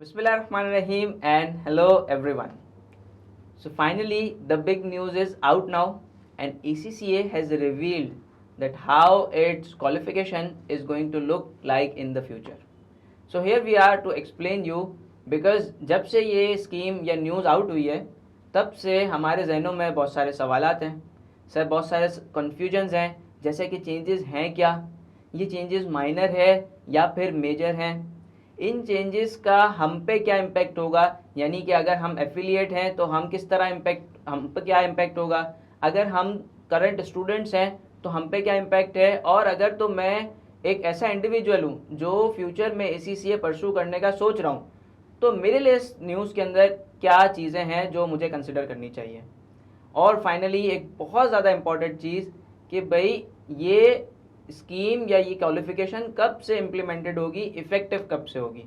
Bismillahirrahmanirrahim and hello everyone. So finally the big news is out now and ACCA has revealed that how its qualification is going to look like in the future. So here we are to explain you because जब से ये scheme या news out हुई है तब से हमारे जहनों में बहुत सारे सवालात हैं सर, बहुत सारे कन्फ्यूजन्स हैं, जैसे कि चेंजेस हैं क्या, ये चेंजेस माइनर है या फिर मेजर हैं, इन चेंजेस का हम पे क्या इम्पैक्ट होगा, यानी कि अगर हम एफिलिएट हैं तो हम किस तरह हम पे क्या इम्पैक्ट होगा, अगर हम करंट स्टूडेंट्स हैं तो हम पे क्या इम्पैक्ट है, और अगर तो मैं एक ऐसा इंडिविजुअल हूँ जो फ्यूचर में ACCA परस्यू करने का सोच रहा हूँ तो मेरे लिए इस न्यूज़ के अंदर क्या चीज़ें हैं जो मुझे कंसिडर करनी चाहिए। और फाइनली एक बहुत ज़्यादा इम्पॉर्टेंट चीज़ कि भाई ये स्कीम या ये क्वालिफिकेशन कब से इम्प्लीमेंटेड होगी, इफ़ेक्टिव कब से होगी।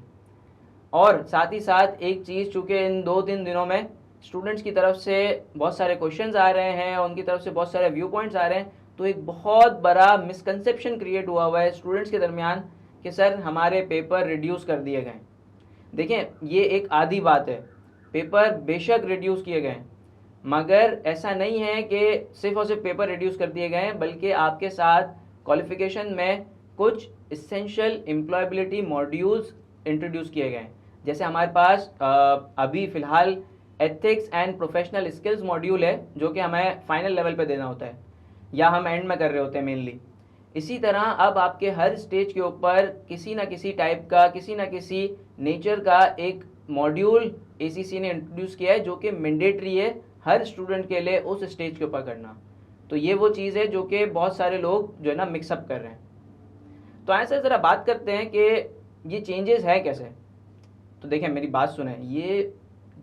और साथ ही साथ एक चीज़, चूँकि इन 2-3 दिनों में स्टूडेंट्स की तरफ से बहुत सारे क्वेश्चंस आ रहे हैं और उनकी तरफ से बहुत सारे व्यू पॉइंट्स आ रहे हैं, तो एक बहुत बड़ा मिसकंसेप्शन क्रिएट हुआ है स्टूडेंट्स के दरमियान कि सर हमारे पेपर रिड्यूस कर दिए गए। देखें, ये एक आधी बात है, पेपर बेशक रिड्यूस किए गए मगर ऐसा नहीं है कि सिर्फ और सिर्फ पेपर रिड्यूस कर दिए गए हैं, बल्कि आपके साथ क्वालिफिकेशन में कुछ इसेंशियल एम्प्लॉयबिलिटी मॉड्यूल्स इंट्रोड्यूस किए गए हैं। जैसे हमारे पास अभी फ़िलहाल ethics and professional skills module है जो कि हमें फाइनल लेवल पे देना होता है या हम एंड में कर रहे होते हैं मेनली। इसी तरह अब आपके हर स्टेज के ऊपर किसी ना किसी टाइप का, किसी ना किसी नेचर का एक मॉड्यूल ACCA ने इंट्रोड्यूस किया है जो कि मैंडेटरी है हर स्टूडेंट के लिए उस स्टेज के ऊपर करना। तो ये वो चीज़ है जो कि बहुत सारे लोग जो है ना मिक्सअप कर रहे हैं। तो ऐसे ज़रा बात करते हैं कि ये चेंजेस है कैसे। तो देखें, मेरी बात सुने, ये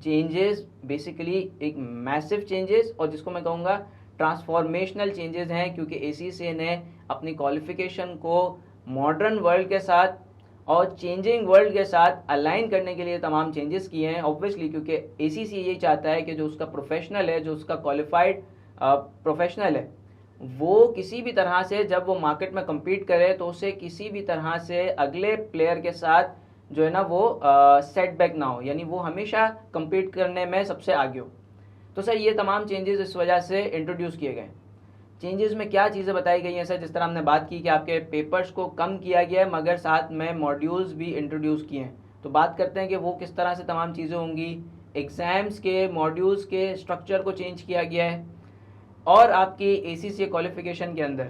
चेंजेस बेसिकली एक मैसिव चेंजेस और जिसको मैं कहूँगा ट्रांसफॉर्मेशनल चेंजेस हैं, क्योंकि ACCA ने अपनी क्वालिफिकेशन को मॉडर्न वर्ल्ड के साथ और चेंजिंग वर्ल्ड के साथ अलाइन करने के लिए तमाम चेंजेस किए हैं। ऑब्वियसली क्योंकि ACCA ये चाहता है कि जो उसका प्रोफेशनल है, जो उसका क्वालिफाइड प्रोफेशनल है, वो किसी भी तरह से जब वो मार्केट में compete करे तो उसे किसी भी तरह से अगले प्लेयर के साथ जो है ना वो सेटबैक ना हो, यानी वो हमेशा compete करने में सबसे आगे हो। तो सर ये तमाम चेंजेस इस वजह से इंट्रोड्यूस किए गए। चेंजेस में क्या चीज़ें बताई गई हैं सर, जिस तरह हमने बात की कि आपके पेपर्स को कम किया गया है मगर साथ में मॉड्यूल्स भी इंट्रोड्यूस किए हैं। तो बात करते हैं कि वो किस तरह से तमाम चीज़ें होंगी। एग्ज़ाम्स के मॉड्यूल्स के स्ट्रक्चर को चेंज किया गया है और आपकी ACCA क्वालिफिकेशन के अंदर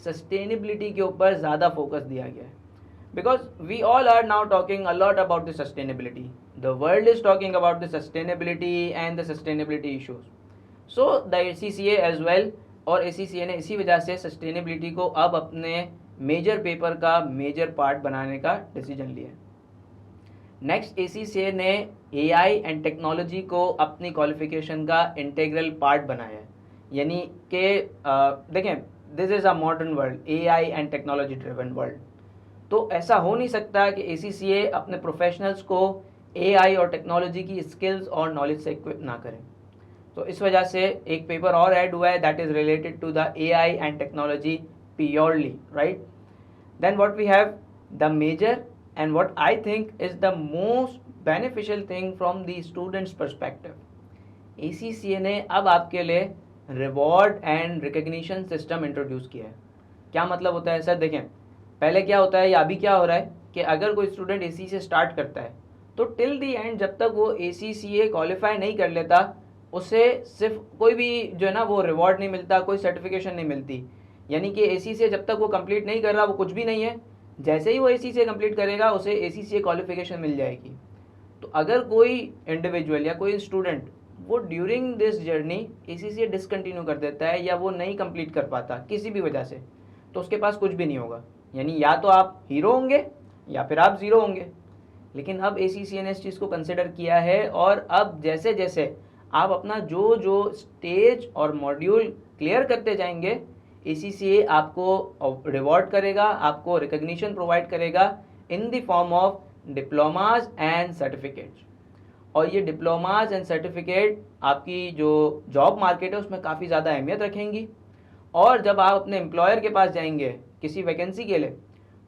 सस्टेनेबिलिटी के ऊपर ज़्यादा फोकस दिया गया है, because we all are now talking a lot about the sustainability, the world is talking about the sustainability and the sustainability issues, so the ACCA as well. और ACCA ने इसी वजह से सस्टेनेबिलिटी को अब अपने मेजर पेपर का major part बनाने का डिसीजन लिया है। नेक्स्ट, ACCA ने AI एंड टेक्नोलॉजी को अपनी क्वालिफिकेशन का इंटीग्रल पार्ट बनाया है, यानी कि देखें, this is a modern world, AI and technology driven world. तो ऐसा हो नहीं सकता कि ACCA अपने प्रोफेशनल्स को AI और टेक्नोलॉजी की स्किल्स और नॉलेज से इक्विप ना करें। तो इस वजह से एक पेपर और ऐड हुआ है, that is related to the AI and technology purely, right. Then what we have the major and what I think is the most beneficial thing from the students perspective, ACCA ने अब आपके लिए reward and recognition system introduce किया है। क्या मतलब होता है सर, देखें पहले क्या होता है या अभी क्या हो रहा है कि अगर कोई स्टूडेंट ACCA स्टार्ट करता है तो टिल दी एंड जब तक वो ACCA क्वालिफाई नहीं कर लेता उसे सिर्फ कोई भी जो है ना वो रिवॉर्ड नहीं मिलता, कोई सर्टिफिकेशन नहीं मिलती, यानी कि ACCA जब तक वो कंप्लीट नहीं कर रहा वो कुछ भी नहीं है। जैसे ही वो ACCA कंप्लीट करेगा उसे ACCA क्वालिफिकेशन मिल जाएगी। तो अगर कोई इंडिविजुअल या कोई स्टूडेंट वो during this journey ACCA discontinue कर देता है या वो नहीं कंप्लीट कर पाता किसी भी वजह से, तो उसके पास कुछ भी नहीं होगा, यानी या तो आप हीरो होंगे या फिर आप ज़ीरो होंगे। लेकिन अब ACCA ने इस चीज़ को कंसिडर किया है और अब जैसे जैसे आप अपना जो जो स्टेज और मॉड्यूल क्लियर करते जाएंगे ACCA आपको रिवॉर्ड करेगा, आपको रिकग्निशन प्रोवाइड करेगा in the form of diplomas and certificates. और ये डिप्लोमाज एंड सर्टिफिकेट आपकी जो जॉब मार्केट है उसमें काफ़ी ज़्यादा अहमियत रखेंगी। और जब आप अपने एम्प्लॉयर के पास जाएंगे किसी वैकेंसी के लिए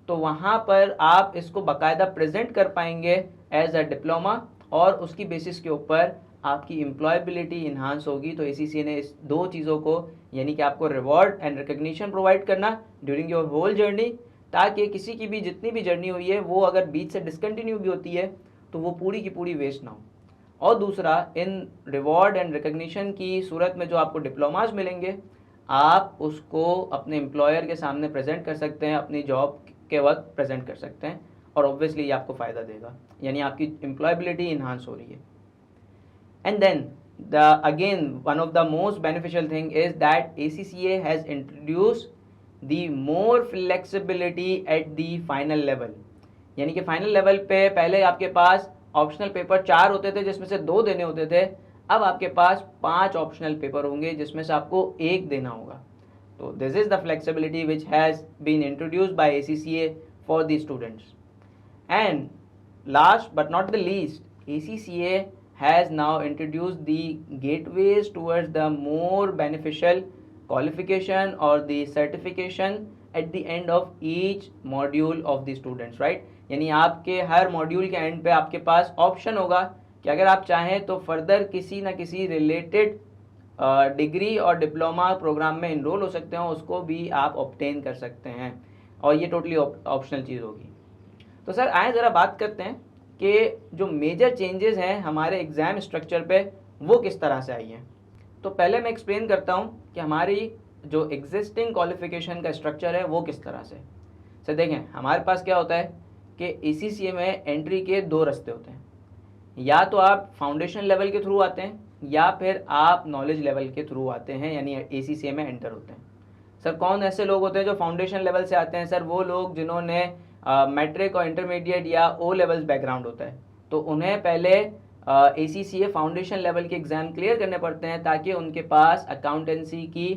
तो वहाँ पर आप इसको बाकायदा प्रेजेंट कर पाएंगे एज अ डिप्लोमा और उसकी बेसिस के ऊपर आपकी एम्प्लॉयबिलिटी इन्हांस होगी। तो ACCA ने इस दो चीज़ों को यानी कि आपको रिवॉर्ड एंड रिकग्निशन प्रोवाइड करना ड्यूरिंग योर होल जर्नी, ताकि किसी की भी जितनी भी जर्नी हुई है वो अगर बीच से डिसकंटिन्यू भी होती है तो वो पूरी की पूरी वेस्ट ना हो। और दूसरा, इन रिवॉर्ड एंड रिकग्निशन की सूरत में जो आपको डिप्लोमाज मिलेंगे आप उसको अपने एम्प्लॉयर के सामने प्रेजेंट कर सकते हैं, अपनी जॉब के वक्त प्रेजेंट कर सकते हैं और ऑब्वियसली ये आपको फ़ायदा देगा, यानी आपकी एम्प्लॉयबिलिटी इन्हांस हो रही है। And then again one of the most beneficial thing is that ACCA has introduced the more flexibility at the final level। यानी कि फाइनल लेवल पे पहले आपके पास ऑप्शनल पेपर 4 होते थे जिसमें से 2 देने होते थे, अब आपके पास 5 ऑप्शनल पेपर होंगे जिसमें से आपको 1 देना होगा। तो this is the flexibility which has been introduced by ACCA for the students. And last but not the least, ACCA has now introduced the gateways towards the more beneficial qualification or the certification at the end of each module of the students, right? यानी आपके हर module के and पे आपके पास option होगा कि अगर आप चाहें तो फर्दर किसी ना किसी रिलेटेड डिग्री और डिप्लोमा प्रोग्राम में इनरोल हो सकते हो, उसको भी आप ऑब्टेन कर सकते हैं और ये टोटली ऑप्शनल चीज़ होगी। तो सर आए ज़रा बात करते हैं कि जो मेजर चेंजेस हैं हमारे एग्ज़ाम स्ट्रक्चर पे वो किस तरह से आई हैं। तो पहले मैं एक्सप्लेन करता हूँ कि हमारी जो एग्जिस्टिंग क्वालिफिकेशन का स्ट्रक्चर है वो किस तरह से। सर देखें, हमारे पास क्या होता है कि ACCA में एंट्री के 2 रास्ते होते हैं, या तो आप फाउंडेशन लेवल के थ्रू आते हैं या फिर आप नॉलेज लेवल के थ्रू आते हैं, यानी ACCA में एंटर होते हैं। सर कौन ऐसे लोग होते हैं जो फाउंडेशन लेवल से आते हैं? सर वो लोग जिन्होंने मैट्रिक और इंटरमीडिएट या O लेवल्स बैकग्राउंड होता है, तो उन्हें पहले ACCA फाउंडेशन लेवल के एग्ज़ाम क्लियर करने पड़ते हैं ताकि उनके पास अकाउंटेंसी की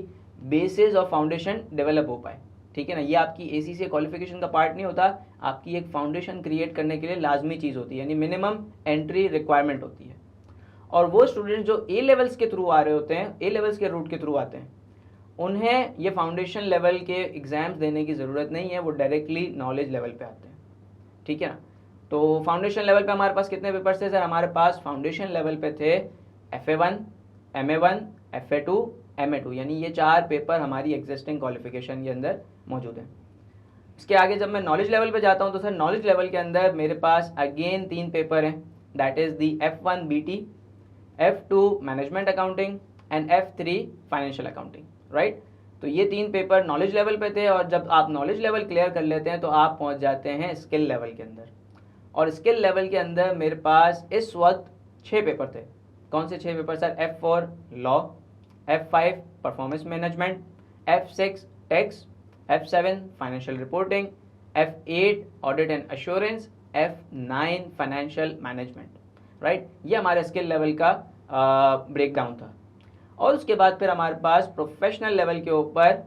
बेसिस और फाउंडेशन डेवलप हो पाए। ठीक है ना, ये आपकी ACCA क्वालिफिकेशन का पार्ट नहीं होता, आपकी एक फाउंडेशन क्रिएट करने के लिए लाजमी चीज़ होती है, यानी मिनिमम एंट्री रिक्वायरमेंट होती है। और वो स्टूडेंट जो A लेवल्स के थ्रू आ रहे होते हैं, A लेवल्स के रूट के थ्रू आते हैं, उन्हें ये फाउंडेशन लेवल के एग्ज़ाम्स देने की ज़रूरत नहीं है, वो डायरेक्टली नॉलेज लेवल पे आते हैं। ठीक है ना, तो फाउंडेशन लेवल पे हमारे पास कितने पेपर्स थे सर? हमारे पास फाउंडेशन लेवल पे थे FA1, MA1, FA2, MA2, यानी ये 4 पेपर हमारी एग्जिस्टिंग क्वालिफिकेशन के अंदर मौजूद हैं। इसके आगे जब मैं नॉलेज लेवल पे जाता हूँ तो सर नॉलेज लेवल के अंदर मेरे पास अगेन 3 पेपर हैं, that is the F1 BT, F2 management accounting and F3 financial accounting, right. तो ये 3 पेपर नॉलेज लेवल पे थे और जब आप नॉलेज लेवल क्लियर कर लेते हैं तो आप पहुंच जाते हैं स्किल लेवल के अंदर। और स्किल लेवल के अंदर मेरे पास इस वक्त 6 पेपर थे। कौन से 6 paper sir? F4 law, F5 performance management, F6 tax, F7 financial reporting, F8 audit and assurance, F9 financial management, right. ये हमारे स्किल लेवल का ब्रेक डाउन था। और उसके बाद फिर हमारे पास प्रोफेशनल लेवल के ऊपर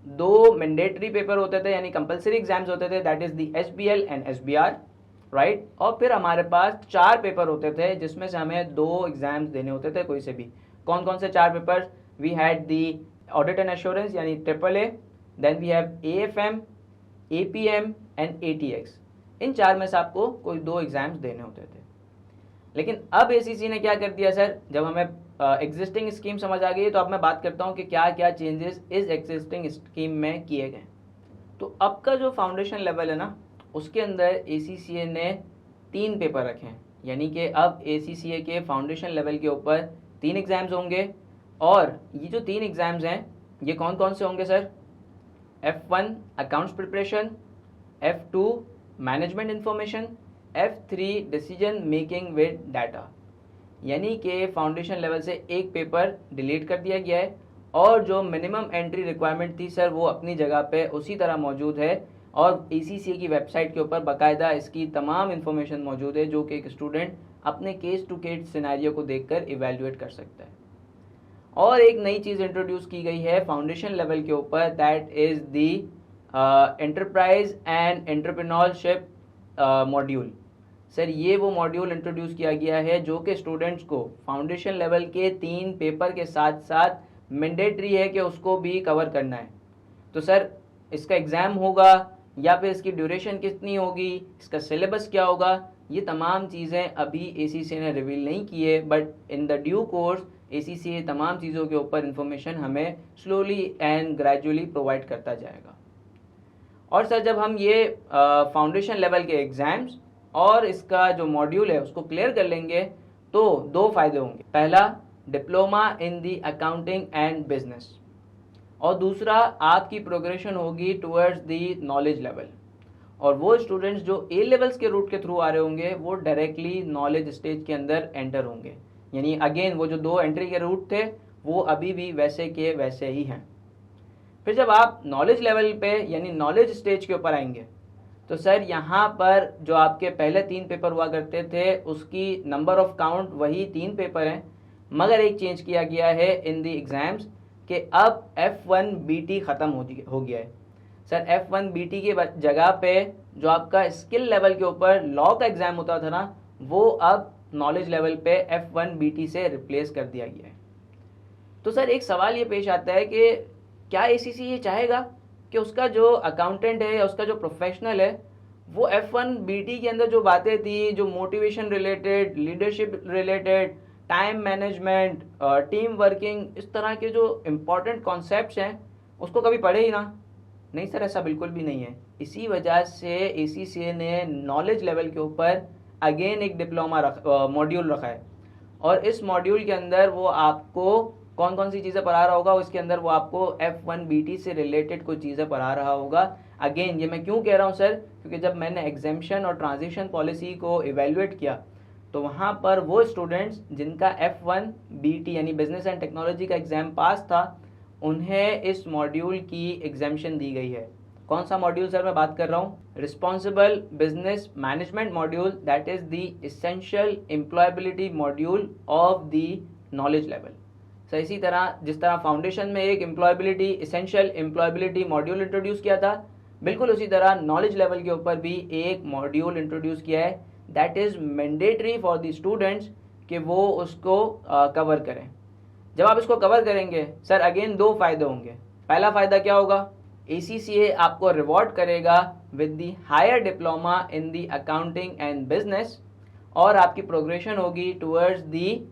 2 मैंडेटरी पेपर होते थे, यानी कंपलसरी एग्जाम्स होते थे, that is the SBL and SBR, right. और फिर हमारे पास 4 पेपर होते थे जिसमें से हमें 2 एग्जाम्स देने होते थे कोई से भी। कौन कौन से 4 paper? We had the audit and assurance यानी AAA, then we have AFM, APM and ATX। इन 4 में से आपको कोई 2 एग्जाम्स देने होते थे। लेकिन अब ACCA ने क्या कर दिया सर, जब हमें एग्जिस्टिंग स्कीम समझ आ गई है तो अब मैं बात करता हूँ कि क्या क्या चेंजेस इस एग्जिस्टिंग स्कीम में किए गए। तो अब का जो फाउंडेशन लेवल है ना, उसके अंदर ACCA ने 3 पेपर रखे हैं, यानी कि अब ACCA के फाउंडेशन लेवल के ऊपर 3 एग्जाम्स होंगे। और ये जो 3 एग्जाम्स हैं ये कौन कौन से होंगे sir? F1 accounts preparation, F2 management information, F3 decision making with data. यानी कि फाउंडेशन लेवल से एक पेपर डिलीट कर दिया गया है और जो मिनिमम एंट्री रिक्वायरमेंट थी सर वो अपनी जगह पे उसी तरह मौजूद है और ACCA की वेबसाइट के ऊपर बाकायदा इसकी तमाम इन्फॉर्मेशन मौजूद है जो कि एक स्टूडेंट अपने केस टू केस सिनेरियो को देखकर इवेल्युएट कर सकता है। और एक नई चीज़ इंट्रोड्यूस की गई है फाउंडेशन लेवल के ऊपर, that is the enterprise and entrepreneurship module. Sir ये वो मॉड्यूल इंट्रोड्यूस किया गया है जो कि स्टूडेंट्स को फाउंडेशन लेवल के 3 पेपर के साथ साथ मैंडेटरी है कि उसको भी कवर करना है। तो सर इसका एग्ज़ाम होगा या फिर इसकी ड्यूरेशन कितनी होगी, इसका सिलेबस क्या होगा, ये तमाम चीज़ें अभी ACCA ने रिवील नहीं की है, but in the due course ACCA तमाम चीज़ों के ऊपर इंफॉर्मेशन हमें स्लोली एंड ग्रेजुअली प्रोवाइड करता जाएगा। और सर जब हम ये फाउंडेशन लेवल के एग्ज़ाम्स और इसका जो मॉड्यूल है उसको क्लियर कर लेंगे तो दो फायदे होंगे। पहला, diploma in the accounting and business, और दूसरा आपकी प्रोग्रेशन होगी टुवर्ड्स दी नॉलेज लेवल। और वो स्टूडेंट्स जो ए लेवल्स के रूट के थ्रू आ रहे होंगे वो डायरेक्टली नॉलेज स्टेज के अंदर एंटर होंगे। यानी अगेन वो जो दो एंट्री के रूट थे वो अभी भी वैसे के वैसे ही हैं। फिर जब आप नॉलेज लेवल पे यानी नॉलेज स्टेज के ऊपर आएंगे तो सर यहाँ पर जो आपके पहले 3 पेपर हुआ करते थे उसकी नंबर ऑफ काउंट वही 3 पेपर हैं, मगर एक चेंज किया गया है इन दी एग्ज़ाम्स कि अब F1BT ख़त्म हो गया है। सर F1BT की जगह पे जो आपका स्किल लेवल के ऊपर लॉ का एग्ज़ाम होता था ना, वो अब नॉलेज लेवल पे F1BT से रिप्लेस कर दिया गया है। तो सर एक सवाल ये पेश आता है कि क्या ACCA ये चाहेगा कि उसका जो अकाउंटेंट है या उसका जो प्रोफेशनल है वो F1BT के अंदर जो बातें थी, जो motivation related, leadership related, time management, team working, इस तरह के जो इम्पॉर्टेंट कॉन्सेप्ट्स हैं उसको कभी पढ़े ही ना? नहीं सर, ऐसा बिल्कुल भी नहीं है। इसी वजह से ACCA ने नॉलेज लेवल के ऊपर अगेन एक डिप्लोमा मॉड्यूल रखा है, और इस मॉड्यूल के अंदर वो आपको कौन कौन सी चीज़ें पढ़ा रहा होगा, उसके अंदर वो आपको F1BT से रिलेटेड कुछ चीज़ें पढ़ा रहा होगा। अगेन ये मैं क्यों कह रहा हूँ सर, क्योंकि जब मैंने एग्जेम्पशन और ट्रांजिशन पॉलिसी को इवेल्युएट किया तो वहाँ पर वो स्टूडेंट्स जिनका F1BT यानी बिजनेस एंड टेक्नोलॉजी का एग्ज़ाम पास था उन्हें इस मॉड्यूल की एग्जेम्पशन दी गई है। कौन सा मॉड्यूल सर मैं बात कर रहा हूँ? Responsible business management module, that is the essential employability module of the knowledge level. So इसी तरह जिस तरह फाउंडेशन में एक employability essential employability module introduce किया था, बिल्कुल उसी तरह नॉलेज लेवल के ऊपर भी एक मॉड्यूल इंट्रोड्यूस किया है, that is mandatory for the students कि वो उसको कवर करें। जब आप इसको कवर करेंगे सर अगेन दो फायदे होंगे। पहला फ़ायदा क्या होगा? ACCA आपको रिवॉर्ड करेगा with the higher diploma in the accounting and business, और आपकी प्रोग्रेशन होगी टुवर्ड्स दी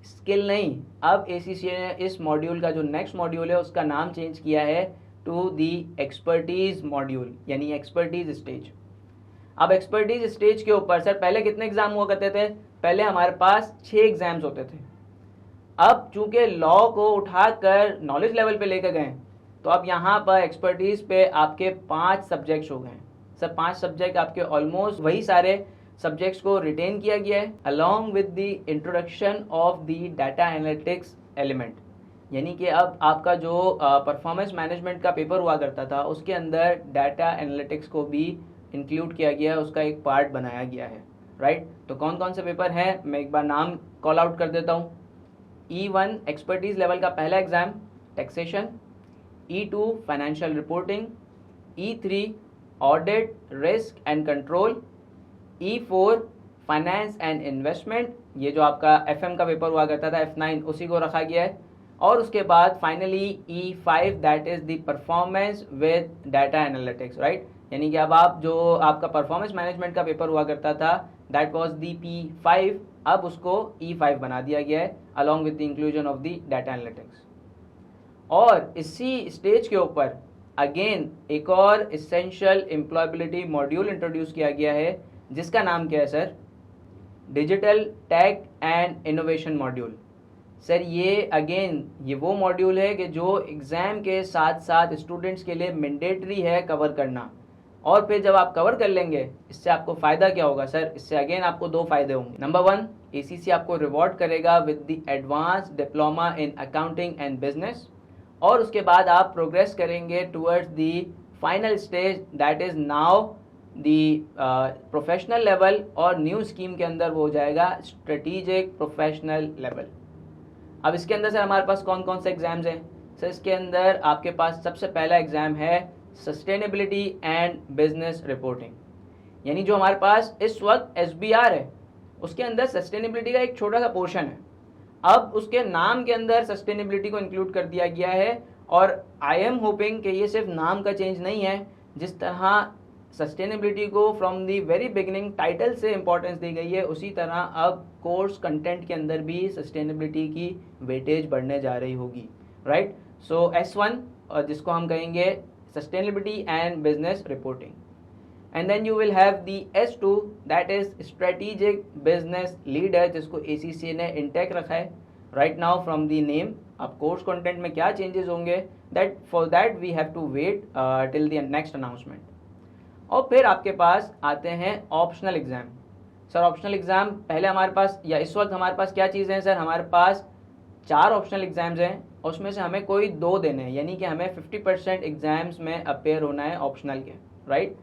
स्किल। नहीं, अब ACCA ने इस मॉड्यूल का जो नेक्स्ट मॉड्यूल है उसका नाम चेंज किया है टू दी एक्सपर्टीज मॉड्यूल, यानी एक्सपर्टीज स्टेज। अब एक्सपर्टीज स्टेज के ऊपर सर पहले कितने एग्जाम हुआ करते थे? पहले हमारे पास 6 एग्जाम्स होते थे। अब चूंकि लॉ को उठाकर नॉलेज लेवल पे लेकर गए तो अब यहाँ पर एक्सपर्टीज पे आपके 5 सब्जेक्ट्स हो गए। सर 5 सब्जेक्ट आपके ऑलमोस्ट वही सारे सब्जेक्ट्स को रिटेन किया गया है along with the introduction of the data analytics element. यानी कि अब आपका जो परफॉर्मेंस मैनेजमेंट का पेपर हुआ करता था उसके अंदर डाटा एनालिटिक्स को भी इंक्लूड किया गया है, उसका एक पार्ट बनाया गया है, राइट। तो कौन कौन से पेपर हैं मैं एक बार नाम कॉल आउट कर देता हूँ। E1 एक्सपर्टीज लेवल का पहला exam taxation, E2 financial reporting, E3 audit risk and control, E4 finance and investment, ये जो आपका FM का पेपर हुआ करता था F9 उसी को रखा गया है। और उसके बाद finally E5 that is the performance with data analytics, right. यानी कि अब आप जो आपका परफॉर्मेंस मैनेजमेंट का पेपर हुआ करता था दैट वाज द P5, अब उसको E5 बना दिया गया है along with the inclusion of the data analytics. और इसी स्टेज के ऊपर अगेन एक और एसेंशियल एम्प्लॉयबिलिटी मॉड्यूल इंट्रोड्यूस किया गया है जिसका नाम क्या है sir? Digital tech and innovation module. Sir ये अगेन ये वो मॉड्यूल है कि जो एग्ज़ाम के साथ साथ स्टूडेंट्स के लिए मैंडेटरी है कवर करना। और फिर जब आप कवर कर लेंगे इससे आपको फ़ायदा क्या होगा सर? इससे अगेन आपको दो फायदे होंगे। नंबर 1, ACCA आपको रिवॉर्ड करेगा with the advance diploma in accounting and business, और उसके बाद आप प्रोग्रेस करेंगे towards the final stage that is now the professional level, और न्यू स्कीम के अंदर वो हो जाएगा स्ट्रेटेजिक प्रोफेशनल लेवल। अब इसके अंदर सर हमारे पास कौन कौन से एग्जाम्स हैं? सर इसके अंदर आपके पास सबसे पहला एग्ज़ाम है सस्टेनेबिलिटी एंड बिजनेस रिपोर्टिंग, यानी जो हमारे पास इस वक्त SBR है उसके अंदर सस्टेनेबिलिटी का एक छोटा सा पोर्शन है। अब उसके नाम के अंदर सस्टेनेबिलिटी को इंक्लूड कर दिया गया है, और आई एम होपिंग कि ये सिर्फ नाम का चेंज नहीं है, जिस तरह सस्टेनेबिलिटी को from the very beginning title से इंपॉर्टेंस दी गई है, उसी तरह अब कोर्स कंटेंट के अंदर भी सस्टेनेबिलिटी की वेटेज बढ़ने जा रही होगी, राइट। सो S1 जिसको हम कहेंगे sustainability and business reporting, and then you will have the S2 that is strategic business leader, जिसको ACCA ने इंटेक रखा है right now from the name. अब कोर्स कंटेंट में क्या चेंजेस होंगे, that for that we have to wait till the next announcement. और फिर आपके पास आते हैं optional exam. Sir optional exam पहले हमारे पास या इस वक्त हमारे पास क्या चीज़ें हैं सर, हमारे पास 4 ऑप्शनल एग्जाम्स हैं, उसमें से हमें कोई 2 देने हैं, यानी कि हमें 50% एग्जाम्स में अपेयर होना है ऑप्शनल के, राइट।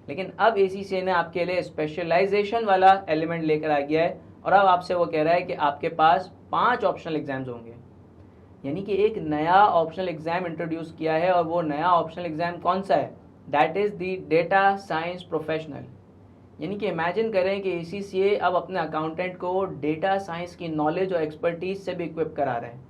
लेकिन अब ACCA ने आपके लिए स्पेशलाइजेशन वाला एलिमेंट लेकर आ गया है, और अब आपसे वो कह रहा है कि आपके पास 5 ऑप्शनल एग्जाम्स होंगे, यानी कि एक नया ऑप्शनल एग्जाम इंट्रोड्यूस किया है। और वो नया ऑप्शनल एग्जाम कौन सा है, that is the data science professional. यानी कि इमेजिन करें कि ACCA अब अपने अकाउंटेंट को डेटा साइंस की नॉलेज और एक्सपर्टीज से भी इक्विप करा रहे हैं।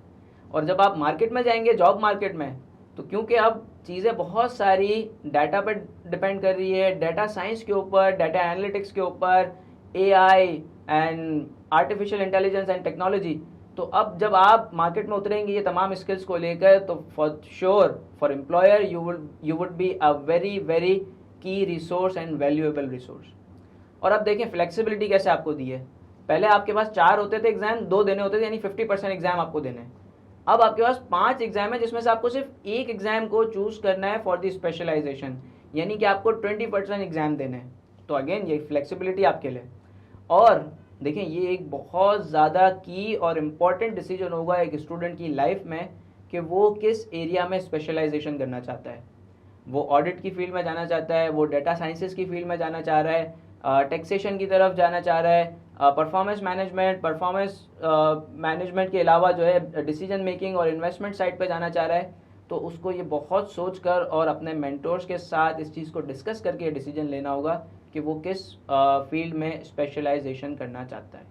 और जब आप मार्केट में जाएंगे, जॉब मार्केट में, तो क्योंकि अब चीज़ें बहुत सारी डाटा पर डिपेंड कर रही है, डाटा साइंस के ऊपर, डाटा एनालिटिक्स के ऊपर, AI and artificial intelligence and technology, तो अब जब आप मार्केट में उतरेंगे ये तमाम स्किल्स को लेकर, तो for sure for employer you would be a very very की रिसोर्स एंड वैल्यूएबल रिसोर्स। और अब देखें फ्लेक्सिबिलिटी कैसे आपको दी है। पहले आपके पास 4 होते थे एग्जाम, 2 देने होते थे, यानी 50% एग्जाम आपको देने हैं। अब आपके पास 5 एग्जाम है, जिसमें से आपको सिर्फ एक एग्जाम को चूज करना है फॉर द स्पेशलाइजेशन, यानी कि आपको 20% एग्जाम देने हैं। तो अगेन ये फ्लेक्सिबिलिटी आपके लिए। और देखें ये एक बहुत ज़्यादा की और इम्पॉर्टेंट डिसीजन होगा एक स्टूडेंट की लाइफ में कि वो किस एरिया में स्पेशलाइजेशन करना चाहता है। वो ऑडिट की फील्ड में जाना चाहता है, वो डेटा साइंसेस की फील्ड में जाना चाह रहा है, टैक्सेशन की तरफ जाना चाह रहा है, परफॉर्मेंस मैनेजमेंट के अलावा जो है डिसीजन मेकिंग और इन्वेस्टमेंट साइड पे जाना चाह रहा है। तो उसको ये बहुत सोच कर और अपने मेंटोर्स के साथ इस चीज़ को डिस्कस करके डिसीजन लेना होगा कि वो किस फील्ड में स्पेशलाइजेशन करना चाहता है।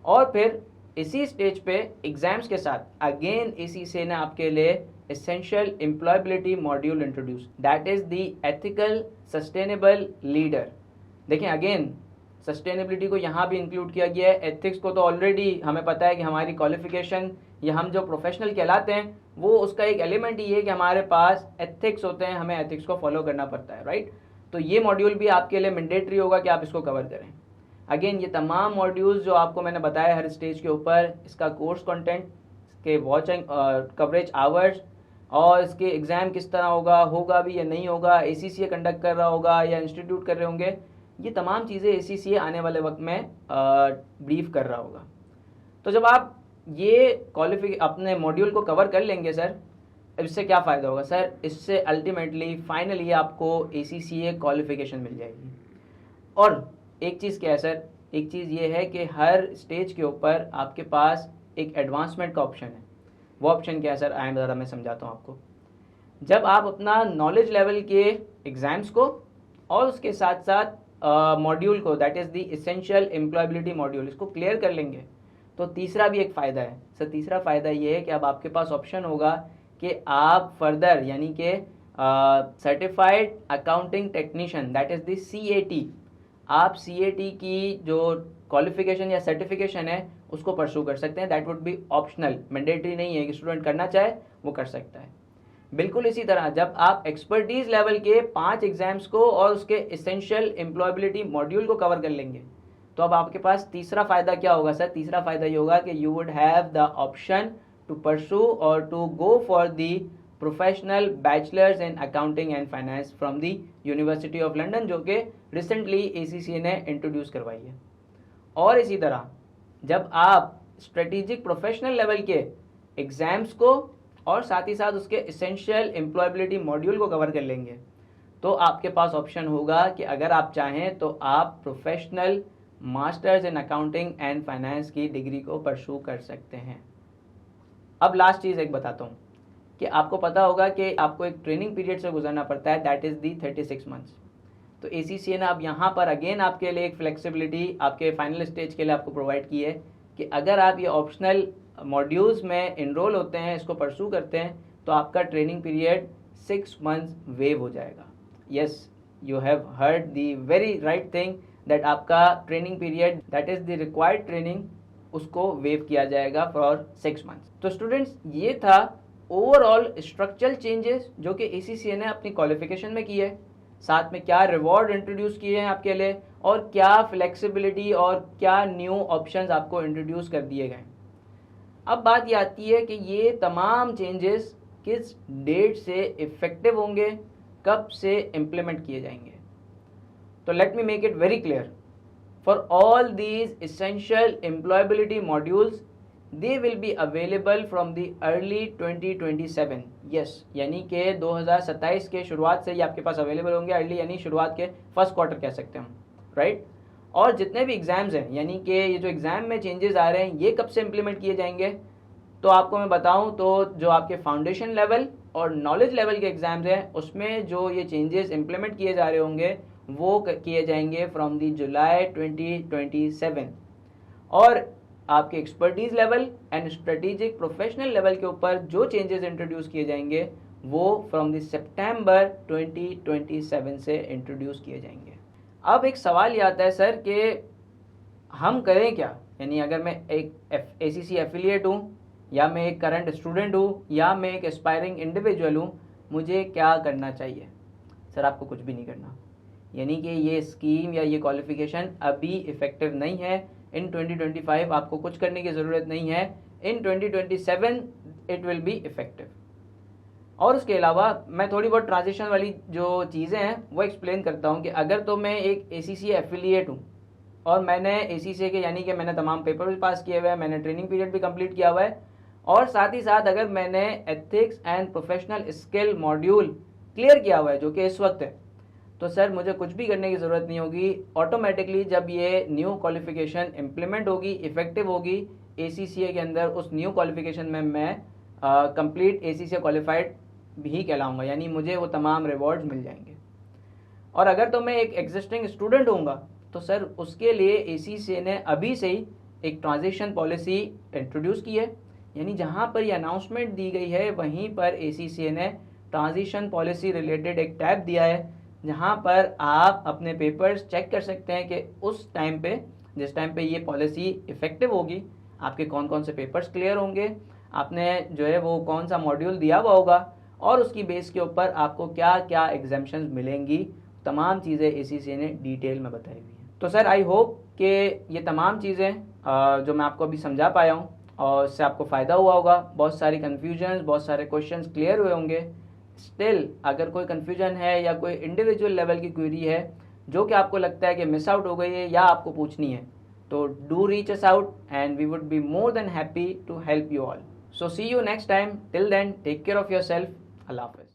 और फिर इसी स्टेज पे एग्जाम्स के साथ अगेन ACCA ने आपके लिए essential employability module introduce, that is the ethical sustainable leader. देखें अगेन सस्टेनेबिलिटी को यहाँ भी इंक्लूड किया गया है। एथिक्स को तो ऑलरेडी हमें पता है कि हमारी क्वालिफिकेशन या हम जो प्रोफेशनल कहलाते हैं वो उसका एक एलिमेंट ही है कि हमारे पास एथिक्स होते हैं, हमें एथिक्स को फॉलो करना पड़ता है, राइट। तो ये मॉड्यूल भी आपके लिए मैंडेटरी होगा कि आप इसको कवर करें। अगेन ये तमाम मॉड्यूल्स जो आपको मैंने बताया हर स्टेज के ऊपर, इसका कोर्स कंटेंट के वॉचिंग कवरेज आवर्स और इसके एग्ज़ाम किस तरह होगा भी या नहीं होगा, ACCA कंडक्ट कर रहा होगा या इंस्टीट्यूट कर रहे होंगे, ये तमाम चीज़ें ACCA आने वाले वक्त में ब्रीफ कर रहा होगा। तो जब आप ये अपने मॉड्यूल को कवर कर लेंगे सर, इससे क्या फ़ायदा होगा सर, इससे अल्टीमेटली फाइनली आपको ACCA क्वालिफिकेशन मिल जाएगी। और एक चीज़ क्या है सर, एक चीज़ ये है कि हर स्टेज के ऊपर आपके पास एक एडवांसमेंट का ऑप्शन है। वो ऑप्शन क्या है सर, आए ज़रा मैं समझाता हूँ आपको। जब आप अपना नॉलेज लेवल के एग्ज़ाम्स को और उसके साथ साथ मॉड्यूल को, that is the essential employability module, इसको क्लियर कर लेंगे, तो तीसरा भी एक फ़ायदा है सर। तीसरा फ़ायदा ये है कि अब आपके पास ऑप्शन होगा कि आप फर्दर यानी कि certified accounting technician, that is the CAT, आप CAT की जो क्वालिफिकेशन या सर्टिफिकेशन है उसको परस्यू कर सकते हैं। That would be optional, mandatory नहीं है कि स्टूडेंट करना चाहे वो कर सकता है। बिल्कुल इसी तरह जब आप एक्सपर्टीज लेवल के 5 एग्जाम्स को और उसके एसेंशियल एम्प्लॉयबिलिटी मॉड्यूल को कवर कर लेंगे, तो अब आपके पास तीसरा फ़ायदा क्या होगा सर, तीसरा फ़ायदा ये होगा कि you would have the option to pursue और to go for the professional bachelors in accounting and finance from the university of London, जो कि रिसेंटली ACCA ने इंट्रोड्यूस करवाई है। और इसी तरह जब आप स्ट्रेटेजिक प्रोफेशनल लेवल के एग्जाम्स को और साथ ही साथ उसके एसेंशियल एम्प्लॉयबिलिटी मॉड्यूल को कवर कर लेंगे, तो आपके पास ऑप्शन होगा कि अगर आप चाहें तो आप professional masters in accounting and finance की डिग्री को परस्यू कर सकते हैं। अब लास्ट चीज़ एक बताता हूँ कि आपको पता होगा कि आपको एक ट्रेनिंग पीरियड से गुजरना पड़ता है, दैट इज़ दी 36 मंथ्स। तो ACCA ने अब यहाँ पर अगेन आपके लिए एक फ्लेक्सिबिलिटी आपके फाइनल स्टेज के लिए आपको प्रोवाइड की है कि अगर आप ये ऑप्शनल मॉड्यूल्स में इनरोल होते हैं, इसको परस्यू करते हैं, तो आपका ट्रेनिंग पीरियड 6 मंथ्स वेव हो जाएगा। Yes, you have heard the very right thing that आपका training period that is the required training उसको वेव किया जाएगा फॉर 6 मंथ्स। तो स्टूडेंट्स ये था ओवरऑल स्ट्रक्चरल चेंजेस जो कि ACCA ने अपनी क्वालिफिकेशन में की है, साथ में क्या रिवॉर्ड इंट्रोड्यूस किए हैं आपके लिए और क्या फ्लेक्सिबिलिटी और क्या न्यू ऑप्शंस आपको इंट्रोड्यूस कर दिए गए। अब बात ये आती है कि ये तमाम चेंजेस किस डेट से इफेक्टिव होंगे, कब से इम्प्लीमेंट किए जाएंगे। तो let me make it very clear, for all these essential employability modules they will be available from the early 2027। Yes, यानी कि 2027 के शुरुआत से ही आपके पास अवेलेबल होंगे। अर्ली यानी शुरुआत के फर्स्ट क्वार्टर कह सकते हैं हम, राइट। और जितने भी एग्जाम्स हैं, यानी कि ये जो एग्जाम में चेंजेस आ रहे हैं, ये कब से इम्प्लीमेंट किए जाएंगे, तो आपको मैं बताऊं तो जो आपके फाउंडेशन लेवल और नॉलेज लेवल के एग्जाम्स हैं उसमें जो ये चेंजेस इम्प्लीमेंट किए जा रहे होंगे वो किए जाएंगे फ्रॉम दी जुलाई 2027। और आपके expertise level and strategic professional level के ऊपर जो चेंजेस इंट्रोड्यूस किए जाएंगे वो फ्रॉम द सितंबर 2027 से इंट्रोड्यूस किए जाएंगे। अब एक सवाल ये आता है सर कि हम करें क्या, यानी अगर मैं एक ACCA एफिलिएट हूँ या मैं एक करंट स्टूडेंट हूँ या मैं एक एस्पायरिंग इंडिविजुअल हूँ, मुझे क्या करना चाहिए। सर आपको कुछ भी नहीं करना, यानी कि ये स्कीम या ये क्वालिफिकेशन अभी इफेक्टिव नहीं है। इन 2025 आपको कुछ करने की ज़रूरत नहीं है, इन 2027 इट विल बी इफेक्टिव। और उसके अलावा मैं थोड़ी बहुत ट्रांजिशन वाली जो चीज़ें हैं वो एक्सप्लेन करता हूँ कि अगर तो मैं एक ACCA एफिलिएट हूँ और मैंने ACCA के यानी कि मैंने तमाम पेपर भी पास किए हुए हैं, मैंने ट्रेनिंग पीरियड भी कंप्लीट किया हुआ है, और साथ ही साथ अगर मैंने ethics and professional skill module clear किया हुआ है जो कि इस वक्त है, तो सर मुझे कुछ भी करने की ज़रूरत नहीं होगी। ऑटोमेटिकली जब ये न्यू क्वालिफिकेशन इम्प्लीमेंट होगी, इफेक्टिव होगी ACCA के अंदर, उस न्यू क्वालिफिकेशन में मैं कंप्लीट ACCA क्वालिफाइड भी कहलाऊंगा, यानी मुझे वो तमाम रिवॉर्ड्स मिल जाएंगे। और अगर तो मैं एक एग्जिस्टिंग स्टूडेंट होऊंगा तो सर उसके लिए ACCA ने अभी से ही एक ट्रांजिशन पॉलिसी इंट्रोड्यूस की है, यानी जहाँ पर ये अनाउंसमेंट दी गई है वहीं पर ACCA ने ट्रांजिशन पॉलिसी रिलेटेड एक टैब दिया है जहाँ पर आप अपने पेपर्स चेक कर सकते हैं कि उस टाइम पे, जिस टाइम पे ये पॉलिसी इफेक्टिव होगी, आपके कौन कौन से पेपर्स क्लियर होंगे, आपने जो है वो कौन सा मॉड्यूल दिया हुआ होगा और उसकी बेस के ऊपर आपको क्या क्या एग्जाम्शंस मिलेंगी। तमाम चीज़ें ACCA ने डिटेल में बताई हुई हैं। तो सर आई होप कि ये तमाम चीज़ें जो मैं आपको अभी समझा पाया हूँ और इससे आपको फ़ायदा हुआ होगा। बहुत सारी कन्फ्यूजन्स, बहुत सारे क्वेश्चंस क्लियर हुए होंगे। स्टिल अगर कोई कन्फ्यूजन है या कोई इंडिविजुअल लेवल की क्वेरी है जो कि आपको लगता है कि मिस आउट हो गई है या आपको पूछनी है, तो do reach us out and we would be more than happy to help you all. So see you next time, till then take care of yourself. अल्लाह हाफ़िज़।